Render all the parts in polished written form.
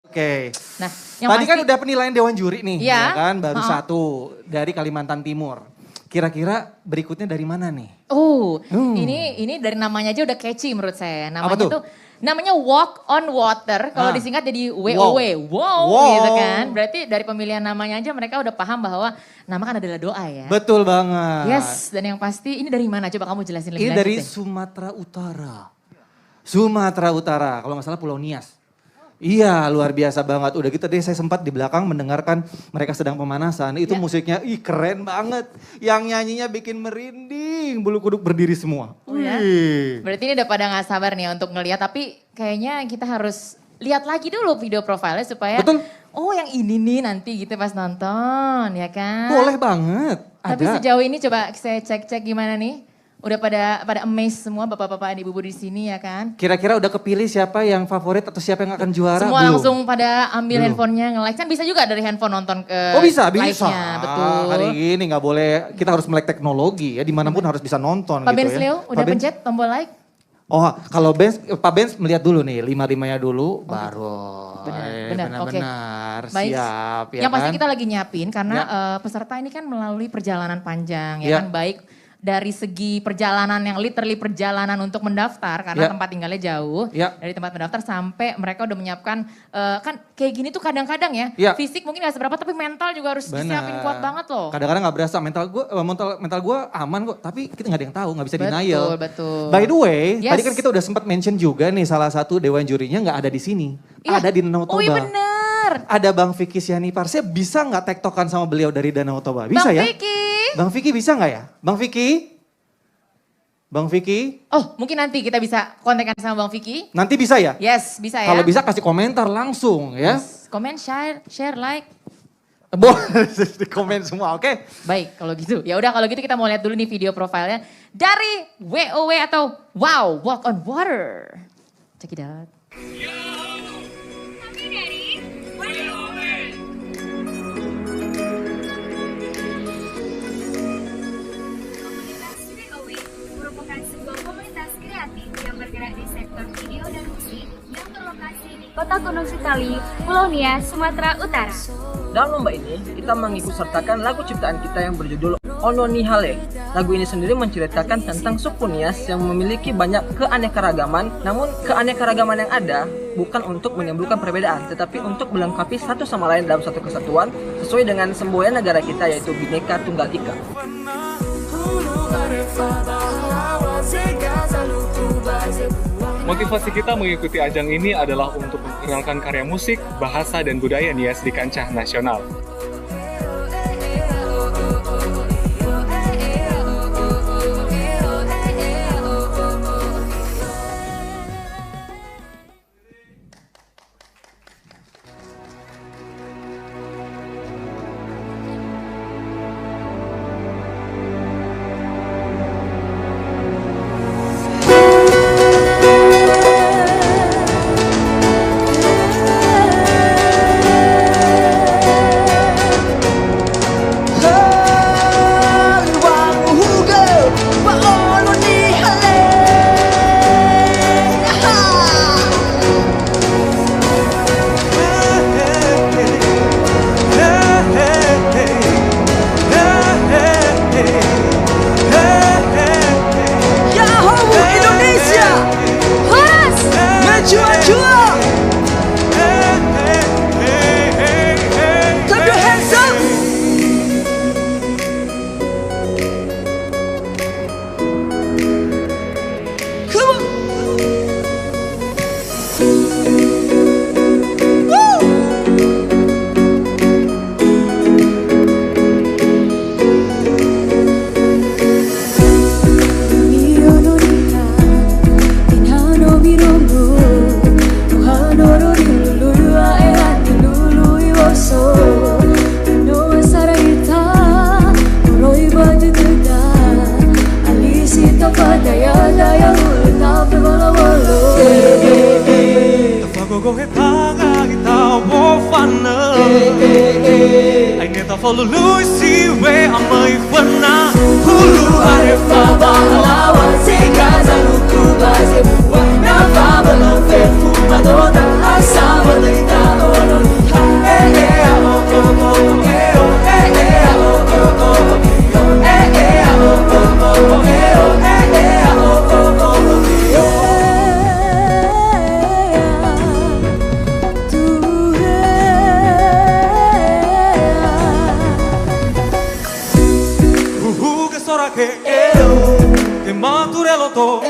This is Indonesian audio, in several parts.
Oke. Nah, Tadi kan udah penilaian Dewan Juri nih, ya kan? Baru satu dari Kalimantan Timur. Kira-kira berikutnya dari mana nih? Ini dari namanya aja udah catchy menurut saya. Namanya Apa tuh? tuh namanya Walk on Water. Kalau disingkat jadi WOW. Wow, gitu kan. Berarti dari pemilihan namanya aja mereka udah paham bahwa nama kan adalah doa ya. Betul banget. Yes, dan yang pasti ini dari mana? Coba kamu jelasin lebih Ini lanjut dari deh. Sumatera Utara. Sumatera Utara, kalau nggak salah Pulau Nias. Iya, luar biasa banget. Udah gitu deh, saya sempat di belakang mendengarkan mereka sedang pemanasan. Itu musiknya, keren banget. Yang nyanyinya bikin merinding, bulu kuduk berdiri semua. Oh ya? Berarti ini udah pada gak sabar nih untuk ngeliat. Tapi kayaknya kita harus lihat lagi dulu video profilnya supaya... Betul. Oh yang ini nih nanti gitu pas nonton, ya kan? Boleh banget. Tapi sejauh ini coba saya cek-cek gimana nih. Udah pada amazed semua bapak-bapak dan ibu-ibu di sini ya kan? Kira-kira udah kepilih siapa yang favorit atau siapa yang akan juara? Semua Belum. langsung pada ambil handphonenya nge-like. Kan bisa juga dari handphone nonton ke Oh bisa. live-nya. Betul. Hari ini nggak boleh, kita harus melek teknologi ya. Dimanapun harus bisa nonton Pak gitu Benz ya. Leo udah Pak Benz? pencet tombol like? Oh kalau Pak Benz melihat dulu nih, 5-5-nya dulu baru. Benar, oke. Benar, Baik. siap ya Yang pasti kan? kita lagi nyiapin karena peserta ini kan melalui perjalanan panjang ya Ya. kan. Baik dari segi perjalanan yang literally perjalanan untuk mendaftar karena tempat tinggalnya jauh. Ya. Dari tempat mendaftar sampai mereka udah menyiapkan kan kayak gini tuh kadang-kadang ya. Fisik mungkin gak seberapa tapi mental juga harus disiapin kuat banget loh. Kadang-kadang gak berasa mental gue aman kok, tapi kita gak ada yang tahu, gak bisa denial. Betul. By the way, tadi kan kita udah sempat mention juga nih salah satu dewan jurinya gak ada di sini. Ada di Danau Toba. Oh iya bener. Ada Bang Vicky Sianipar. Saya bisa gak tektokan sama beliau dari Danau Toba? Bisa ya? Bang Vicky bisa gak ya? Bang Vicky? Bang Vicky? Oh mungkin nanti kita bisa kontekan sama Bang Vicky. Nanti bisa ya? Yes bisa ya. Kalau bisa kasih komentar langsung ya. Yes. Komen, share, like. Boleh di komen semua, oke? Baik kalau gitu. Ya udah kalau gitu kita mau lihat dulu nih video profilnya dari WOW atau Wow Walk on Water. Check it out. Kami dari WOW. Komunitas WOW merupakan sebuah komunitas kreatif yang bergerak di sektor video dan musik yang berlokasi di Kota Gunung Sitali, Pulau Nias, Sumatera Utara. Dalam lomba ini, kita mengikut sertakan lagu ciptaan kita yang berjudul Ononi Hale. Lagu ini sendiri menceritakan tentang suku Nias yang memiliki banyak keanekaragaman, namun keanekaragaman yang ada bukan untuk menimbulkan perbedaan, tetapi untuk melengkapi satu sama lain dalam satu kesatuan, sesuai dengan semboyan negara kita yaitu Bhinneka Tunggal Ika. Motivasi kita mengikuti ajang ini adalah untuk memperkenalkan karya musik, bahasa, dan budaya Nias di kancah nasional. Follow Lucy where I'm my fana Hulu arefa balawa Segaza luku baze buwa Na faba no fe fumadora Asaba leita ora che te maturelo to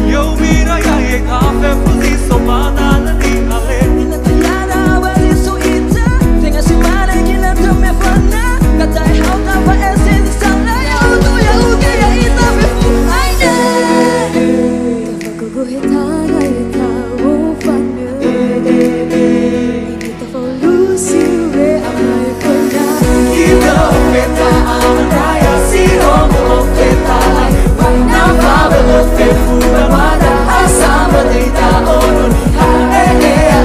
yo mira ya ye cafe così so banana di ale Tiada wali so ita Tengah si mana gila tome fana Kata hau tanpa esen sana Ya utu ya uke ya ita befu aina Tafaku hitara ita wufanya Kita volusi we amai kona Kita peta raya si romo peta Wana pabelo fefu mada asama deita ono ni ha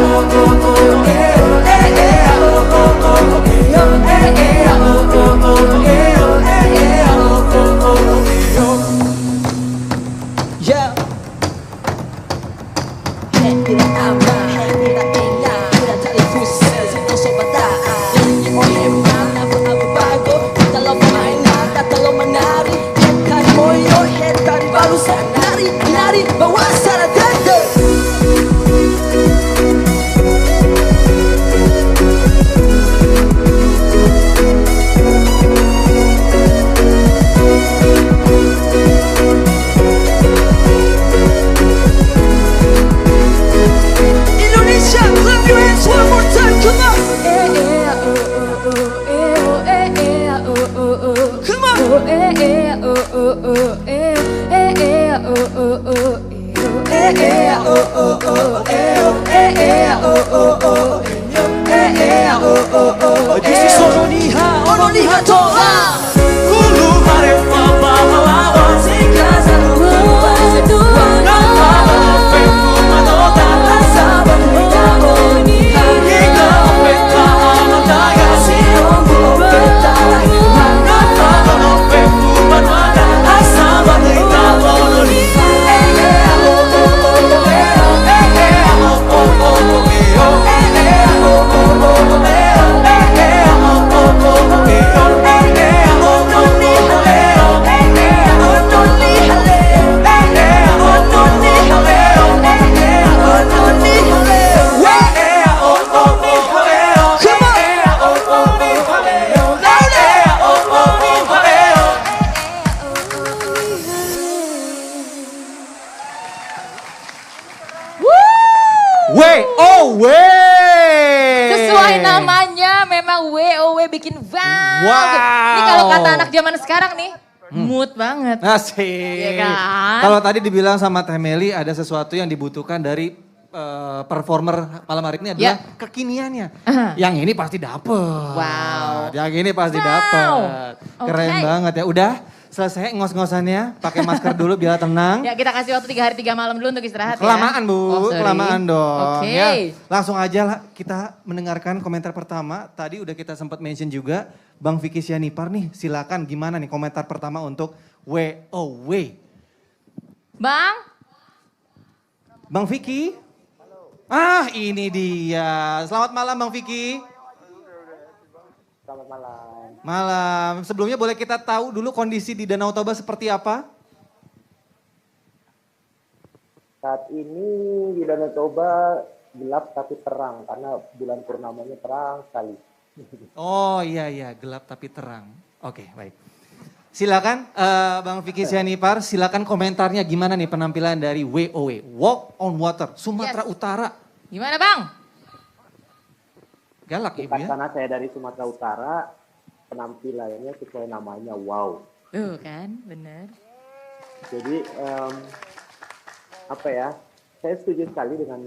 oh oh oh oh oh oh yo oh oh oh Yeah Hey tidak ama Hey tidak kenya Tidak cari fusil Sino sobat Ini hebat Apa abu bago Kita lo pemain Kata lo menari Head moyo Head tadi baru nari Nari Bawa sana dada Indonesia, clap your hands one more time, come on. Come on. This is Ononiha Toha. Hulu arepa pahlawan Sikasa lupa Wana pabelo fefu manota asama deita ono Kita peta daya si romo peta Wana pabelo fefu manota asama deita ono Sesuai namanya memang WOW bikin wow. Wow. Ini kalau kata anak zaman sekarang nih, mood banget. Asik. Iya kan? Kalau tadi dibilang sama Teh Meli ada sesuatu yang dibutuhkan dari performer malam hari ini adalah kekiniannya. Yang ini pasti dapet. Wow. Yang ini pasti dapet. Keren Oke. banget ya. Udah selesai ngos-ngosannya. Pakai masker dulu biar tenang. Ya kita kasih waktu 3 hari 3 malam dulu untuk istirahat Kelamaan ya. Bu, Oh, sorry. kelamaan dong. Oke. Ya, langsung aja lah kita mendengarkan komentar pertama. Tadi udah kita sempat mention juga Bang Vicky Sianipar nih. Silakan gimana nih komentar pertama untuk WOW. Bang Vicky? Ah ini dia. Selamat malam Bang Vicky. Selamat malam. Malam. Sebelumnya boleh kita tahu dulu kondisi di Danau Toba seperti apa? Saat ini di Danau Toba gelap tapi terang karena bulan purnamanya terang sekali. Oh iya gelap tapi terang. Oke baik. Silakan Bang Vicky Sianipar, silakan komentarnya gimana nih penampilan dari WOW, Walk on Water, Sumatera Utara. Gimana Bang? Galak Ibu ya. Karena saya dari Sumatera Utara, penampilannya sesuai namanya wow. Kan, bener. Jadi apa ya, saya setuju sekali dengan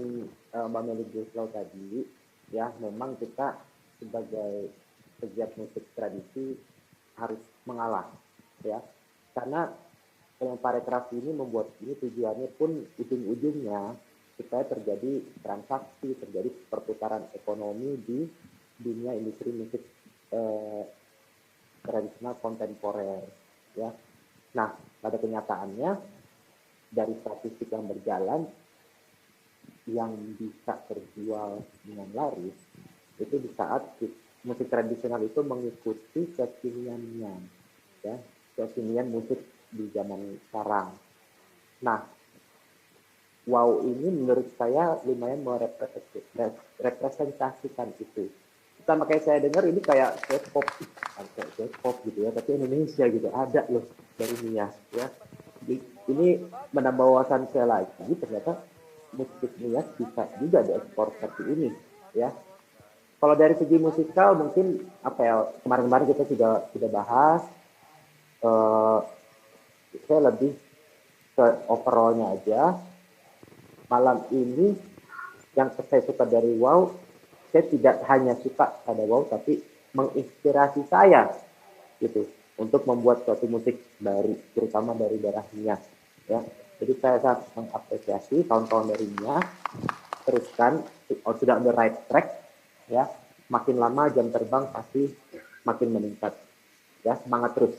Mbak Meli Guslau tadi. Ya memang kita sebagai pegiat musik tradisi harus mengalah. Ya, karena yang parekraf ini membuat ini tujuannya pun ujung-ujungnya supaya terjadi transaksi, terjadi perputaran ekonomi di dunia industri musik tradisional kontemporer. Ya, nah pada kenyataannya dari statistik yang berjalan yang bisa terjual dengan laris itu di saat musik tradisional itu mengikuti kekiniannya, ya. Kekinian musik di zaman sekarang. Nah, wow ini menurut saya lumayan merepresentasikan itu. Sama kayak saya dengar ini kayak K-pop, K-pop gitu ya, tapi Indonesia gitu ada loh dari Nias ya. Jadi, ini menambah wawasan saya lagi, ternyata musik Nias bisa juga diekspor seperti ini ya. Kalau dari segi musikal mungkin apa ya, kemarin-kemarin kita sudah bahas, saya lebih ke overallnya aja. Malam ini yang saya suka dari Wow, saya tidak hanya suka pada Wow, tapi menginspirasi saya gitu untuk membuat suatu musik baru, terutama dari daerah Nias ya. Jadi saya sangat mengapresiasi kawan-kawan dari Nias, teruskan, sudah on the right track ya. Makin lama jam terbang pasti makin meningkat ya. Semangat terus.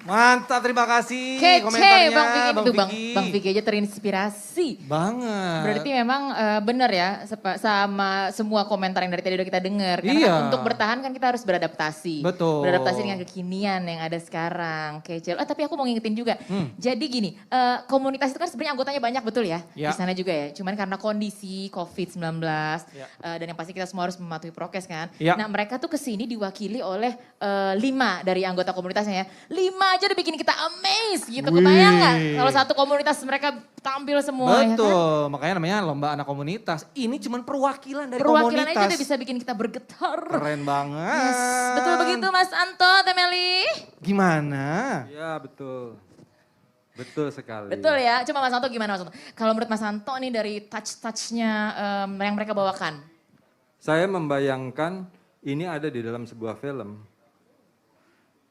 Mantap, terima kasih Kece komentarnya Bang Vicky itu Vicky. Bang Vicky aja terinspirasi. Banget. Berarti memang benar ya sama semua komentar yang dari tadi udah kita dengar. Karena Iya. kan untuk bertahan kan kita harus beradaptasi. Betul. Beradaptasi dengan kekinian yang ada sekarang. Kece. Tapi aku mau ngingetin juga. Jadi gini, komunitas itu kan sebenarnya anggotanya banyak betul ya. Ya. Di sana juga ya. Cuman karena kondisi COVID-19 Ya. dan yang pasti kita semua harus mematuhi prokes kan. Ya. Nah mereka tuh kesini diwakili oleh 5 dari anggota komunitasnya ya. 5 aja udah bikin kita amazed gitu. Kebayang nggak kalau satu komunitas mereka tampil semua ya kan? Betul, makanya namanya lomba anak komunitas. Ini cuma perwakilan dari Perwakilan komunitas. aja udah bisa bikin kita bergetar. Keren banget. Yes, betul begitu Mas Anto, Temeli. Gimana? Ya betul. Betul sekali. Betul ya, cuma Mas Anto gimana Mas Anto? Kalau menurut Mas Anto nih dari touch-touchnya yang mereka bawakan. Saya membayangkan ini ada di dalam sebuah film.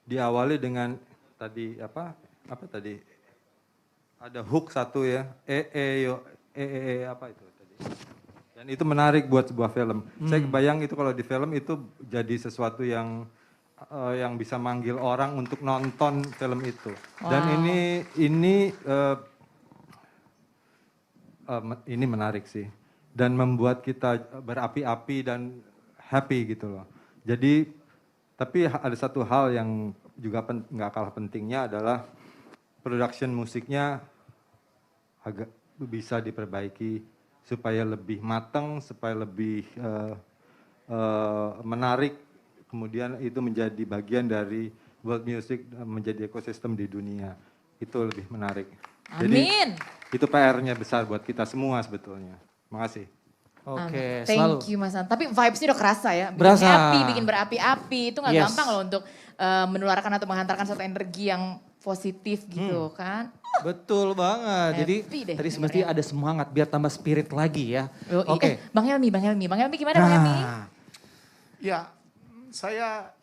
Diawali dengan tadi apa tadi? Ada hook satu ya. Apa itu tadi? Dan itu menarik buat sebuah film. Saya kebayang itu kalau di film itu jadi sesuatu yang bisa manggil orang untuk nonton film itu. Dan ini menarik sih. Dan membuat kita berapi-api dan happy gitu loh. Jadi tapi ada satu hal yang juga nggak kalah pentingnya adalah production musiknya agak bisa diperbaiki supaya lebih matang, supaya lebih menarik. Kemudian itu menjadi bagian dari world music, menjadi ekosistem di dunia. Itu lebih menarik. Amin. Jadi itu PR-nya besar buat kita semua sebetulnya. Makasih. Oke, Thank selalu. you Mas Anto. Tapi vibes-nya udah kerasa ya. Bikin Berasa. happy, bikin berapi-api. Itu gak Yes. gampang loh untuk menularkan atau menghantarkan suatu energi yang positif gitu kan. Betul banget. Jadi Happy deh tadi semestinya ada semangat biar tambah spirit lagi ya. Oke. Bang Helmi gimana Bang Helmi? Nah, Ya, saya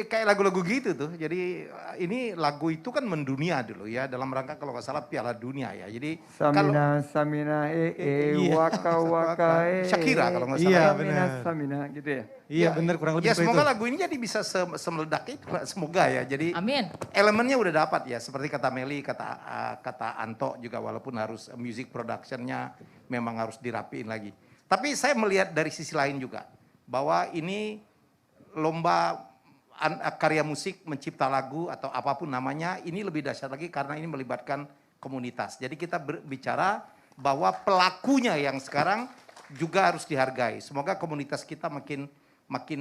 kayak lagu-lagu gitu tuh. Jadi ini lagu itu kan mendunia dulu ya, dalam rangka kalau nggak salah Piala Dunia ya. Jadi Samina Iya. waka Shakira kalau nggak salah. Iya, ya. benar. Samina gitu ya. iya benar kurang lebih Ya seperti semoga itu. lagu ini jadi bisa semeledak itu, semoga ya. Jadi Amin. elemennya udah dapat ya, seperti kata Meli, kata Anto juga, walaupun harus music productionnya memang harus dirapiin lagi. Tapi saya melihat dari sisi lain juga bahwa ini lomba karya musik, mencipta lagu atau apapun namanya, ini lebih dahsyat lagi karena ini melibatkan komunitas. Jadi kita berbicara bahwa pelakunya yang sekarang juga harus dihargai. Semoga komunitas kita makin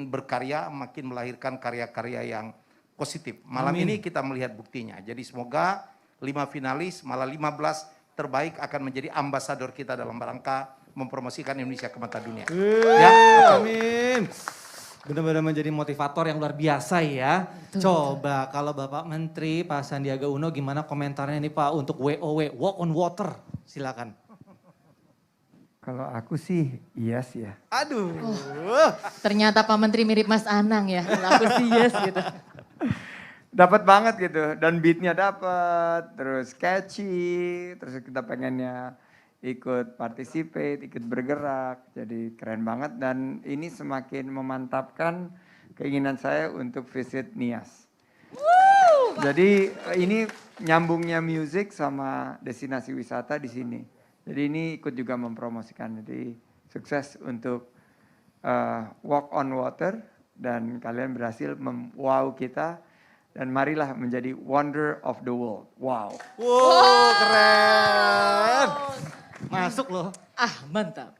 berkarya, makin melahirkan karya-karya yang positif. Malam ini kita melihat buktinya. Jadi semoga 5 finalis, malah 15 terbaik akan menjadi ambasador kita dalam rangka mempromosikan Indonesia ke mata dunia. Ya, Amin. Benar-benar menjadi motivator yang luar biasa ya. Coba kalau Bapak Menteri Pak Sandiaga Uno gimana komentarnya nih Pak untuk WOW, Walk on Water. Silakan. Kalau aku sih yes ya. aduh. Ternyata Pak Menteri mirip Mas Anang ya. Kalau aku sih yes gitu. Dapat banget gitu dan beatnya dapat, terus catchy, terus kita pengennya ikut participate, ikut bergerak, jadi keren banget dan ini semakin memantapkan keinginan saya untuk visit Nias. Jadi ini nyambungnya musik sama destinasi wisata di sini. Jadi ini ikut juga mempromosikan. Jadi sukses untuk Walk on Water dan kalian berhasil wow kita dan marilah menjadi wonder of the world. Wow. Wow, keren. Masuk loh. Mantap.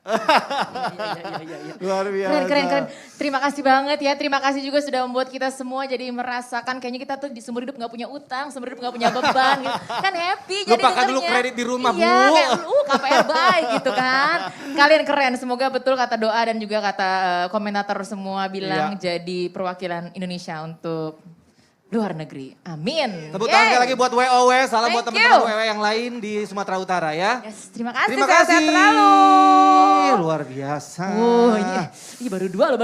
Iya. Luar biasa. Keren. Terima kasih banget ya. Terima kasih juga sudah membuat kita semua jadi merasakan kayaknya kita tuh di seumur hidup gak punya utang, seumur hidup gak punya beban gitu. Kan happy jadi Lupakan dulu dengernya. kredit di rumah, Bu. Iya, kayak KPR baik gitu kan. Kalian keren, semoga betul kata doa dan juga kata komentator semua bilang jadi perwakilan Indonesia untuk luar negeri. Amin. Tepuk tangan sekali lagi buat WOW, salam buat Thank teman-teman you. WOW yang lain di Sumatera Utara ya. Yes, terima kasih. Terima sehat-sehat kasih. selalu. Luar biasa. Ini baru dua loh.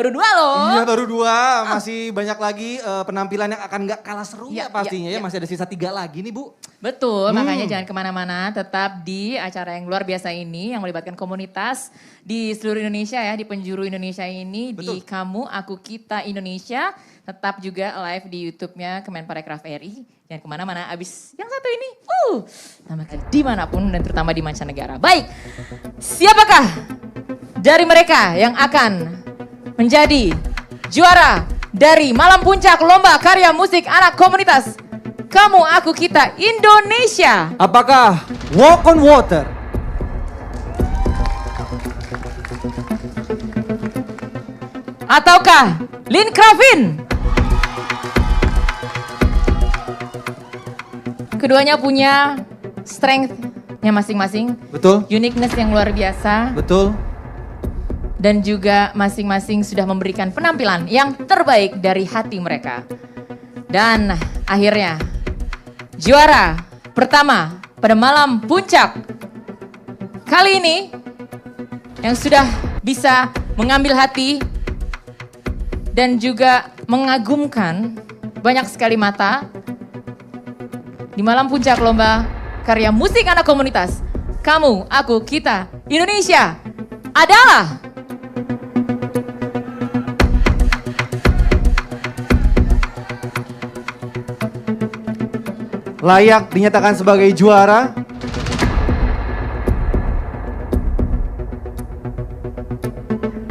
Iya baru 2, masih banyak lagi penampilan yang akan gak kalah seru Iya, ya pastinya iya. ya. Masih ada sisa 3 lagi nih Bu. Betul, makanya jangan kemana-mana, tetap di acara yang luar biasa ini yang melibatkan komunitas di seluruh Indonesia ya, di penjuru Indonesia ini, di Kamu, Aku, Kita Indonesia. Tetap juga live di YouTube-nya Kemenparekraf RI. Jangan kemana-mana, abis yang satu ini, tampilkan dimanapun dan terutama di mancanegara. Baik, siapakah dari mereka yang akan menjadi juara dari Malam Puncak Lomba Karya Musik Anak Komunitas Kamu, Aku, Kita Indonesia? Apakah Walk on Water, ataukah Lin Kravin? Keduanya punya strength-nya masing-masing. Betul. Uniqueness yang luar biasa. Betul. Dan juga masing-masing sudah memberikan penampilan yang terbaik dari hati mereka. Dan akhirnya juara pertama pada Malam Puncak kali ini yang sudah bisa mengambil hati dan juga mengagumkan banyak sekali mata di Malam Puncak Lomba Karya Musik Anak Komunitas Kamu, Aku, Kita Indonesia adalah layak dinyatakan sebagai juara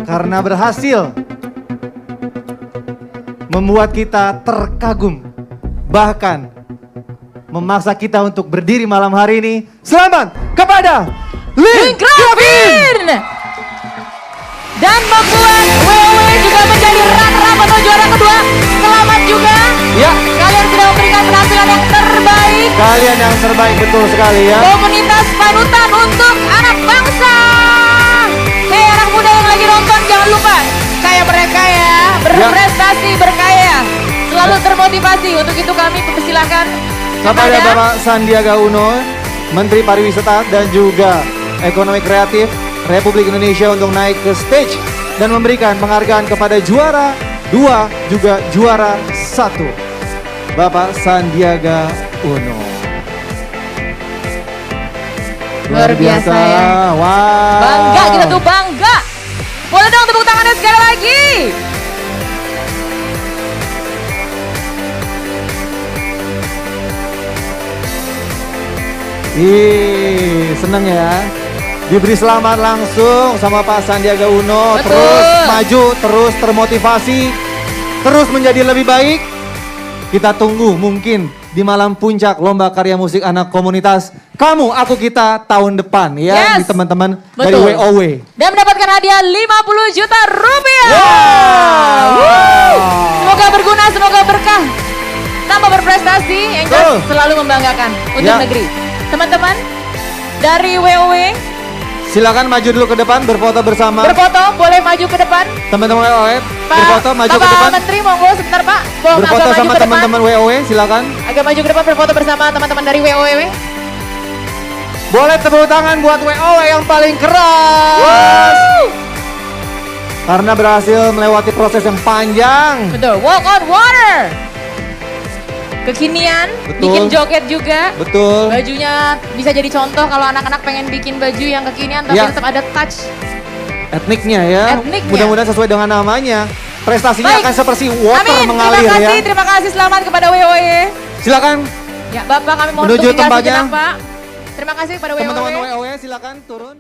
karena berhasil membuat kita terkagum, bahkan memaksa kita untuk berdiri malam hari ini. Selamat kepada Lin Kravin! Dan membuat WOW juga menjadi runner-up atau juara kedua. Selamat juga. Ya. Kalian sudah memberikan penampilan yang terbaik. Kalian yang terbaik betul sekali ya. Komunitas panutan untuk anak bangsa. Hei anak muda yang lagi nonton, jangan lupa kayak mereka ya, berprestasi, berkarya, selalu termotivasi. Untuk itu kami persilakan Kepada Bapak Sandiaga Uno, Menteri Pariwisata dan juga Ekonomi Kreatif Republik Indonesia untuk naik ke stage dan memberikan penghargaan kepada juara 2 juga juara 1. Bapak Sandiaga Uno. Luar biasa ya. Wow. Bangga, kita tuh bangga. Boleh dong tepuk tangannya sekali lagi. Seneng ya. Diberi selamat langsung sama Pak Sandiaga Uno. Betul. Terus maju, terus termotivasi, terus menjadi lebih baik. Kita tunggu mungkin di Malam Puncak Lomba Karya Musik Anak Komunitas Kamu, Aku, Kita tahun depan ya. Di teman-teman dari Betul. WOW. Dan mendapatkan hadiah 50 juta rupiah. Wow. Semoga berguna, semoga berkah. Tambah berprestasi, yang jelas selalu membanggakan untuk negeri. Teman-teman dari WOW, silakan maju dulu ke depan berfoto bersama. berfoto, boleh maju ke depan. Teman-teman WOW, Pak, berfoto maju ke Bapak depan. Menteri monggo sebentar Pak. Berfoto agak maju sama ke depan. teman-teman WOW, silakan. Agak maju ke depan berfoto bersama teman-teman dari WOW. Boleh tepuk tangan buat WOW yang paling keras. Karena berhasil melewati proses yang panjang. Betul, walk on water. Kekinian, Betul. bikin joget juga. Betul. Bajunya bisa jadi contoh kalau anak-anak pengen bikin baju yang kekinian tapi Ya. tetap ada touch. Etniknya ya. Etniknya. Mudah-mudahan sesuai dengan namanya. Prestasinya Baik. akan seperti water Amin, mengalir ya. terima kasih, selamat kepada WOW. Silakan Ya Bapak kami mohon menuju untuk tinggal tempatnya. sejenak Pak. Terima kasih kepada WOW. teman-teman WOW silakan turun.